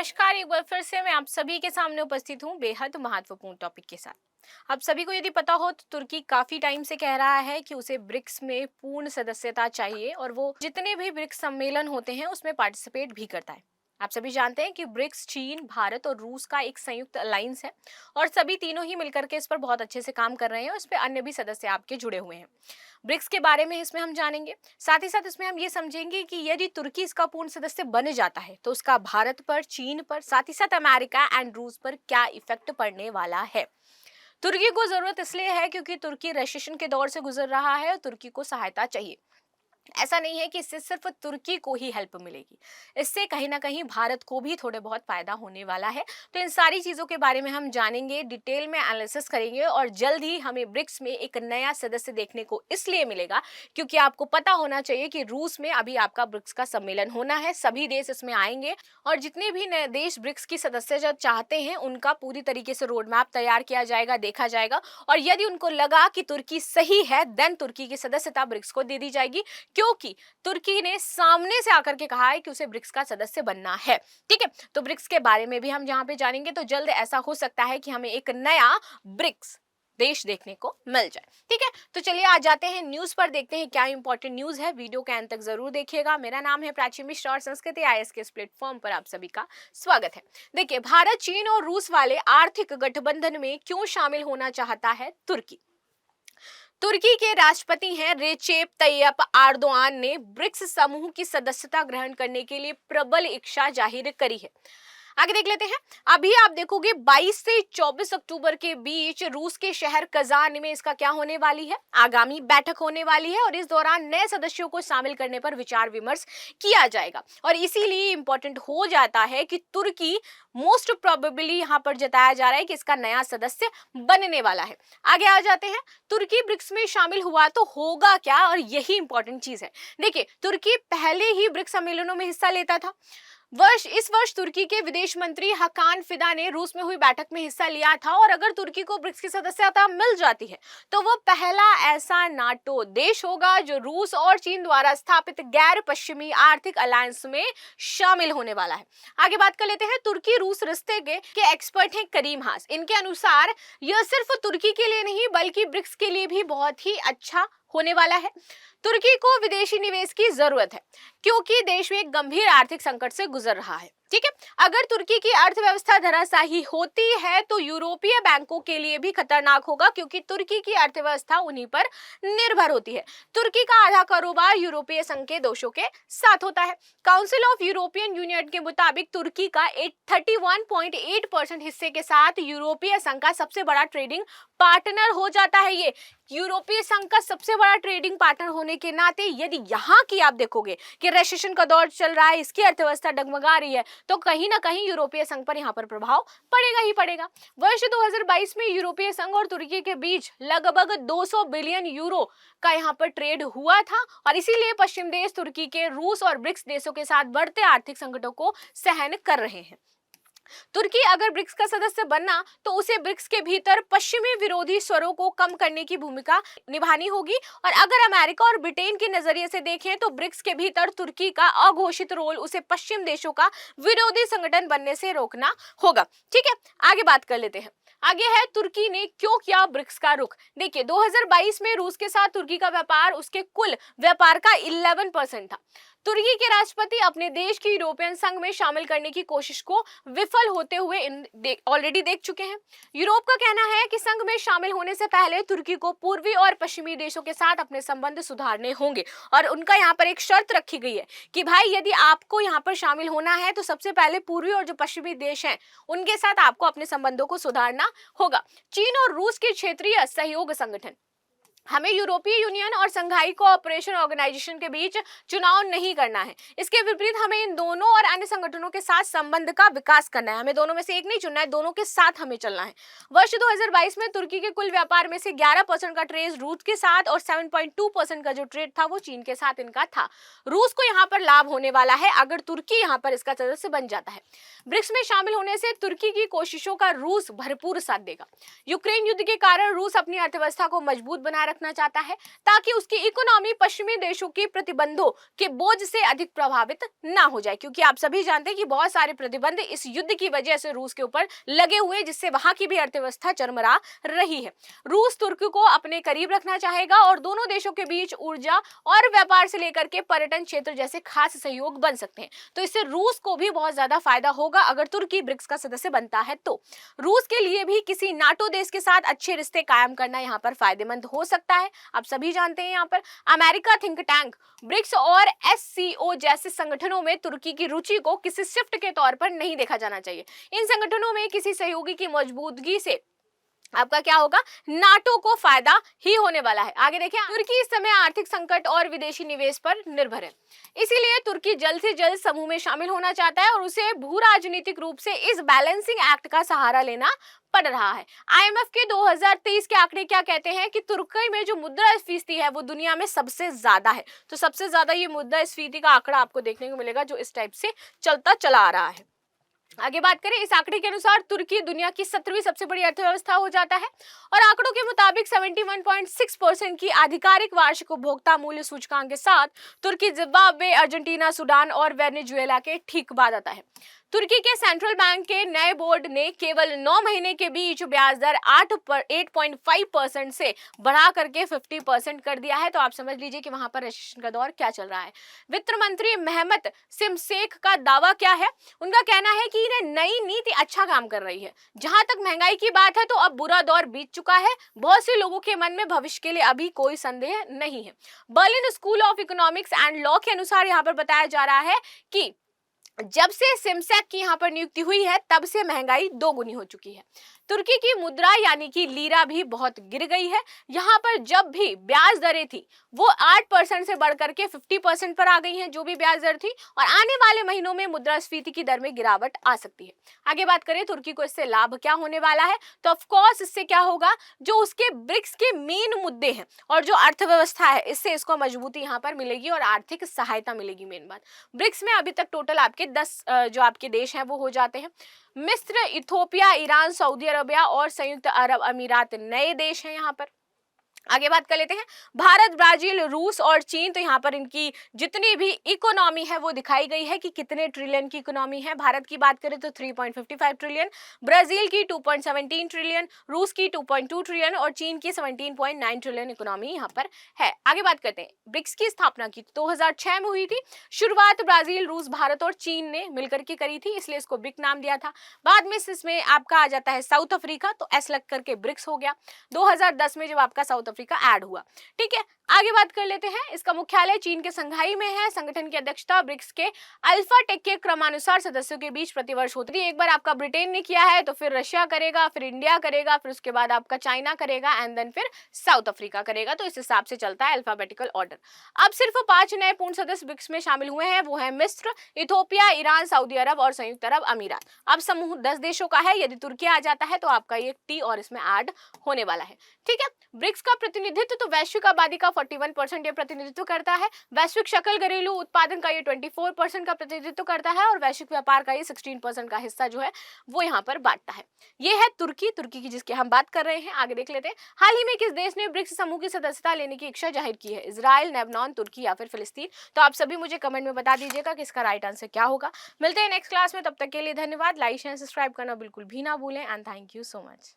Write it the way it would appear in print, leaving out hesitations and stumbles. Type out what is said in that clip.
नमस्कार। एक बार फिर से मैं आप सभी के सामने उपस्थित हूँ बेहद महत्वपूर्ण टॉपिक के साथ। आप सभी को यदि पता हो तो तुर्की काफी टाइम से कह रहा है कि उसे ब्रिक्स में पूर्ण सदस्यता चाहिए और वो जितने भी ब्रिक्स सम्मेलन होते हैं उसमें पार्टिसिपेट भी करता है। आप सभी जानते हैं कि ब्रिक्स चीन, भारत और रूस का एक संयुक्त अलायंस है और सभी तीनों ही मिलकर के इस पर बहुत अच्छे से काम कर रहे हैं और इस पे अन्य भी सदस्य आपके जुड़े हुए हैं। ब्रिक्स के बारे में इसमें हम जानेंगे। साथ ही साथ इसमें हम ये समझेंगे कि यदि तुर्की इसका पूर्ण सदस्य बन जाता है तो उसका भारत पर, चीन पर, साथ ही साथ अमेरिका एंड रूस पर क्या इफेक्ट पड़ने वाला है। तुर्की को जरूरत इसलिए है क्योंकि तुर्की रेसेशन के दौर से गुजर रहा है और तुर्की को सहायता चाहिए। ऐसा नहीं है कि इससे सिर्फ तुर्की को ही हेल्प मिलेगी, इससे कहीं ना कहीं भारत को भी थोड़े बहुत फायदा होने वाला है। तो इन सारी चीजों के बारे में हम जानेंगे, डिटेल में एनालिसिस करेंगे और जल्द ही हमें ब्रिक्स में एक नया सदस्य देखने को इसलिए मिलेगा क्योंकि आपको पता होना चाहिए कि रूस में अभी आपका ब्रिक्स का सम्मेलन होना है, सभी देश इसमें आएंगे और जितने भी नए देश ब्रिक्स की सदस्यता चाहते हैं उनका पूरी तरीके से रोड मैप तैयार किया जाएगा, देखा जाएगा और यदि उनको लगा कि तुर्की सही है देन तुर्की की सदस्यता ब्रिक्स को दे दी जाएगी, क्योंकि तुर्की ने सामने से आकर के कहा है कि उसे ब्रिक्स का सदस्य बनना है। ठीक है, तो ब्रिक्स के बारे में भी हम जहां पे जानेंगे तो जल्द ऐसा हो सकता है कि हमें एक नया ब्रिक्स देश देखने को मिल जाए। ठीक है, तो चलिए आ जाते हैं न्यूज पर, देखते हैं क्या इंपॉर्टेंट न्यूज है। वीडियो के अंत तक जरूर देखिएगा। मेरा नाम है प्राची मिश्रा और संस्कृति आईएएस के इस प्लेटफॉर्म पर आप सभी का स्वागत है। देखिए, भारत, चीन और रूस वाले आर्थिक गठबंधन में क्यों शामिल होना चाहता है तुर्की। तुर्की के राष्ट्रपति हैं रेचेप तैयप एर्दोआन ने ब्रिक्स समूह की सदस्यता ग्रहण करने के लिए प्रबल इच्छा जाहिर करी है। आगे देख लेते हैं। अभी आप देखोगे 22 से 24 अक्टूबर के बीच रूस के शहर कजान में इसका क्या होने वाली है, आगामी बैठक होने वाली है और इस दौरान नए सदस्यों को शामिल करने पर विचार विमर्श किया जाएगा और इसीलिए इंपॉर्टेंट हो जाता है कि तुर्की मोस्ट प्रोबेबली यहां पर जताया जा रहा है कि इसका नया सदस्य बनने वाला है। आगे आ जाते हैं। तुर्की ब्रिक्स में शामिल हुआ तो होगा क्या, और यही इंपॉर्टेंट चीज है। देखिए, तुर्की पहले ही ब्रिक्स सम्मेलनों में हिस्सा लेता था। इस वर्ष तुर्की के विदेश मंत्री हकान फिदा ने रूस में हुई बैठक में हिस्सा लिया था और अगर तुर्की को ब्रिक्स की सदस्यता मिल जाती है तो वो पहला ऐसा नाटो देश होगा जो रूस और चीन द्वारा स्थापित गैर पश्चिमी आर्थिक अलायंस में शामिल होने वाला है। आगे बात कर लेते हैं। तुर्की रूस रिश्ते के एक्सपर्ट हैं करीम हास। इनके अनुसार यह सिर्फ तुर्की के लिए नहीं बल्कि ब्रिक्स के लिए भी बहुत ही अच्छा होने वाला है। तुर्की को विदेशी निवेश की जरूरत है क्योंकि देश में एक गंभीर आर्थिक संकट से गुजर रहा है। ठीक है, अगर तुर्की की अर्थव्यवस्था धराशायी होती है तो यूरोपीय बैंकों के लिए भी खतरनाक होगा क्योंकि तुर्की की अर्थव्यवस्था उन्हीं पर निर्भर होती है। तुर्की का आधा कारोबार यूरोपीय संघ के देशों के साथ होता है। काउंसिल ऑफ यूरोपियन यूनियन के मुताबिक तुर्की का 31.8% हिस्से के साथ यूरोपीय संघ का सबसे बड़ा ट्रेडिंग पार्टनर हो जाता है। ये यूरोपीय संघ का सबसे बड़ा ट्रेडिंग पार्टनर होने के नाते यदि यहाँ की आप देखोगे कि रेसेशन का दौर चल रहा है, इसकी अर्थव्यवस्था डगमगा रही है, तो कहीं ना कहीं यूरोपीय संघ पर यहाँ पर प्रभाव पड़ेगा ही पड़ेगा। वर्ष 2022 में यूरोपीय संघ और तुर्की के बीच लगभग 200 बिलियन यूरो का यहाँ पर ट्रेड हुआ था और इसीलिए पश्चिम देश तुर्की के रूस और ब्रिक्स देशों के साथ बढ़ते आर्थिक संकटों को सहन कर रहे हैं। तुर्की अगर ब्रिक्स का सदस्य बनना तो उसे ब्रिक्स के भीतर पश्चिमी विरोधी स्वरों को कम करने की भूमिका निभानी होगी और अगर अमेरिका और ब्रिटेन के नजरिए से देखें तो ब्रिक्स के भीतर तुर्की का अघोषित रोल उसे पश्चिम देशों का विरोधी संगठन बनने से रोकना होगा। ठीक है, आगे बात कर लेते हैं। आगे है तुर्की ने क्यों किया ब्रिक्स का रुख। देखिए, 2022 में रूस के साथ तुर्की का व्यापार उसके कुल व्यापार का 11% था। तुर्की के राष्ट्रपति अपने देश की यूरोपियन संघ में शामिल करने की कोशिश को विफल होते हुए ऑलरेडी देख चुके हैं। यूरोप का कहना है कि संघ में शामिल होने से पहले तुर्की को पूर्वी और पश्चिमी देशों के साथ अपने संबंध सुधारने होंगे और उनका यहाँ पर एक शर्त रखी गई है कि भाई यदि आपको यहाँ पर शामिल होना है तो सबसे पहले पूर्वी और जो पश्चिमी देश हैं उनके साथ आपको अपने संबंधों को सुधारना होगा। चीन और रूस के क्षेत्रीय सहयोग संगठन, हमें यूरोपीय यूनियन और संघाई कोऑपरेशन ऑर्गेनाइजेशन के बीच चुनाव नहीं करना है। इसके विपरीत हमें इन दोनों और अन्य संगठनों के साथ संबंध का विकास करना है। हमें दोनों में से एक नहीं चुनना है, दोनों के साथ हमें चलना है। वर्ष 2022 में तुर्की के कुल व्यापार में से 11% का ट्रेड रूस के साथ और 7.2% का जो ट्रेड था वो चीन के साथ इनका था। रूस को यहाँ पर लाभ होने वाला है अगर तुर्की यहाँ पर इसका सदस्य बन जाता है। ब्रिक्स में शामिल होने से तुर्की की कोशिशों का रूस भरपूर साथ देगा। यूक्रेन युद्ध के कारण रूस अपनी अर्थव्यवस्था को मजबूत बना रखना चाहता है ताकि उसकी इकोनॉमी पश्चिमी देशों के प्रतिबंधों के बोझ से अधिक प्रभावित ना हो जाए, क्योंकि आप सभी जानते हैं कि बहुत सारे प्रतिबंध इस युद्ध की वजह से रूस के ऊपर लगे हुए, जिससे वहां की भी अर्थव्यवस्था चरमरा रही है। रूस तुर्की को अपने करीब रखना चाहेगा और दोनों देशों के बीच ऊर्जा और व्यापार से लेकर के पर्यटन क्षेत्र जैसे खास सहयोग बन सकते हैं। तो इससे रूस को भी बहुत ज्यादा फायदा होगा अगर तुर्की ब्रिक्स का सदस्य बनता है। तो रूस के लिए भी किसी नाटो देश के साथ अच्छे रिश्ते कायम करना यहाँ पर फायदेमंद हो सकता है। आप सभी जानते हैं यहाँ पर अमेरिका थिंक टैंक ब्रिक्स और एससीओ जैसे संगठनों में तुर्की की रुचि को किसी शिफ्ट के तौर पर नहीं देखा जाना चाहिए। इन संगठनों में किसी सहयोगी की मौजूदगी से आपका क्या होगा, नाटो को फायदा ही होने वाला है। आगे देखिए, तुर्की इस समय आर्थिक संकट और विदेशी निवेश पर निर्भर है, इसीलिए तुर्की जल्द से जल्द समूह में शामिल होना चाहता है और उसे भू राजनीतिक रूप से इस बैलेंसिंग एक्ट का सहारा लेना पड़ रहा है। आईएमएफ के 2023 के आंकड़े क्या कहते हैं कि तुर्की में जो मुद्रास्फीति है वो दुनिया में सबसे ज्यादा है। तो सबसे ज्यादा ये मुद्रास्फीति का आंकड़ा आपको देखने को मिलेगा जो इस टाइप से चलता चला आ रहा है। आगे बात करें, इस आंकड़े के अनुसार तुर्की दुनिया की 17वीं सबसे बड़ी अर्थव्यवस्था हो जाता है और आंकड़ों के मुताबिक 71.6% की आधिकारिक वार्षिक उपभोक्ता मूल्य सूचकांक के साथ तुर्की जिम्बाब्वे, अर्जेंटीना, सूडान और वेनेजुएला के ठीक बाद आता है। तुर्की के सेंट्रल बैंक के नए बोर्ड ने केवल 9 महीने के बीच ब्याज दर 8.5% से बढ़ा करके 50% कर दिया है। तो आप समझ लीजिए कि वहां पर रिसेशन का दौर क्या चल रहा है। वित्त मंत्री मेहमत सिमसेक का दावा क्या है, उनका कहना है कि इन्हें नई नीति अच्छा काम कर रही है। जहां तक महंगाई की बात है तो अब बुरा दौर बीत चुका है। बहुत से लोगों के मन में भविष्य के लिए अभी कोई संदेह नहीं है। Berlin school of economics and law के अनुसार यहाँ पर बताया जा रहा है कि जब से सिमसेक की यहाँ पर नियुक्ति हुई है तब से महंगाई दोगुनी हो चुकी है। तुर्की की मुद्रा यानी कि लीरा भी बहुत गिर गई है। यहाँ पर जब भी ब्याज दरें थी वो 8% से बढ़कर के 50% पर आ गई हैं, जो भी ब्याज दर थी, और आने वाले महीनों में मुद्रास्फीति की दर में गिरावट आ सकती है। आगे बात करें तुर्की को इससे लाभ क्या होने वाला है, तो ऑफकोर्स इससे क्या होगा, जो उसके ब्रिक्स के मेन मुद्दे हैं और जो अर्थव्यवस्था है इससे इसको मजबूती यहाँ पर मिलेगी और आर्थिक सहायता मिलेगी। मेन बात, ब्रिक्स में अभी तक टोटल आपके 10 जो आपके देश हैं वो हो जाते हैं। मिस्र, इथोपिया, ईरान, सऊदी अरबिया और संयुक्त अरब अमीरात नए देश हैं यहाँ पर। आगे बात कर लेते हैं, भारत, ब्राजील, रूस और चीन। तो यहाँ पर इनकी जितनी भी इकोनॉमी है वो दिखाई गई है कि कितने ट्रिलियन की इकोनॉमी है। भारत की बात करें तो 3.55 ट्रिलियन, ब्राजील की 2.17 ट्रिलियन, रूस की 2.2 ट्रिलियन और चीन की 17.9 ट्रिलियन इकोनॉमी यहाँ पर है। आगे बात करते हैं, ब्रिक्स की स्थापना की 2006 में हुई थी। शुरुआत ब्राजील, रूस, भारत और चीन ने मिलकर के करी थी, इसलिए इसको ब्रिक नाम दिया था। बाद में इसमें आपका आ जाता है साउथ अफ्रीका, तो एस लग करके ब्रिक्स हो गया 2010 में जब आपका साउथ अफ्रीका ऐड हुआ। ठीक है, आगे बात कर लेते हैं, इसका मुख्यालय चीन के संघाई में है। संगठन की अध्यक्षता ब्रिक्स के अल्फा टेक के क्रमानुसार सदस्यों के बीच प्रतिवर्ष होती है। एक बार आपका ब्रिटेन ने किया है तो फिर रशिया करेगा, फिर इंडिया करेगा, फिर उसके बाद आपका चाइना करेगा एंड देन फिर साउथ अफ्रीका करेगा। तो इस हिसाब से चलता है अल्फाबेटिकल ऑर्डर। अब सिर्फ 5 नए पूर्ण सदस्य ब्रिक्स में शामिल हुए हैं, वो है मिस्र, इथोपिया, ईरान, सऊदी अरब और संयुक्त अरब अमीरात। अब समूह 10 देशों का है। यदि तुर्की आ जाता है तो आपका ये टी और इसमें ऐड होने वाला है। ठीक है, ब्रिक्स का प्रतिनिधित्व तो वैश्विक आबादी का 41% ये प्रतिनिधित्व करता है। वैश्विक शकल घरेलू उत्पादन का ये 24% का प्रतिनिधित्व करता है और वैश्विक व्यापार का ये 16% का हिस्सा जो है वो यहाँ पर बांटता है। ये है तुर्की की जिसकी हम बात कर रहे हैं। आगे देख लेते हैं, हाल ही में किस देश ने ब्रिक्स समूह की सदस्यता लेने की इच्छा जाहिर की है, इजराइल, लेबनान, तुर्की या फिर फिलिस्तीन। तो आप सभी मुझे कमेंट में बता दीजिएगा कि इसका राइट आंसर क्या होगा। मिलते हैं नेक्स्ट क्लास में, तब तक के लिए धन्यवाद। लाइक शेयर सब्सक्राइब करना बिल्कुल भी ना भूलें and thank you so much.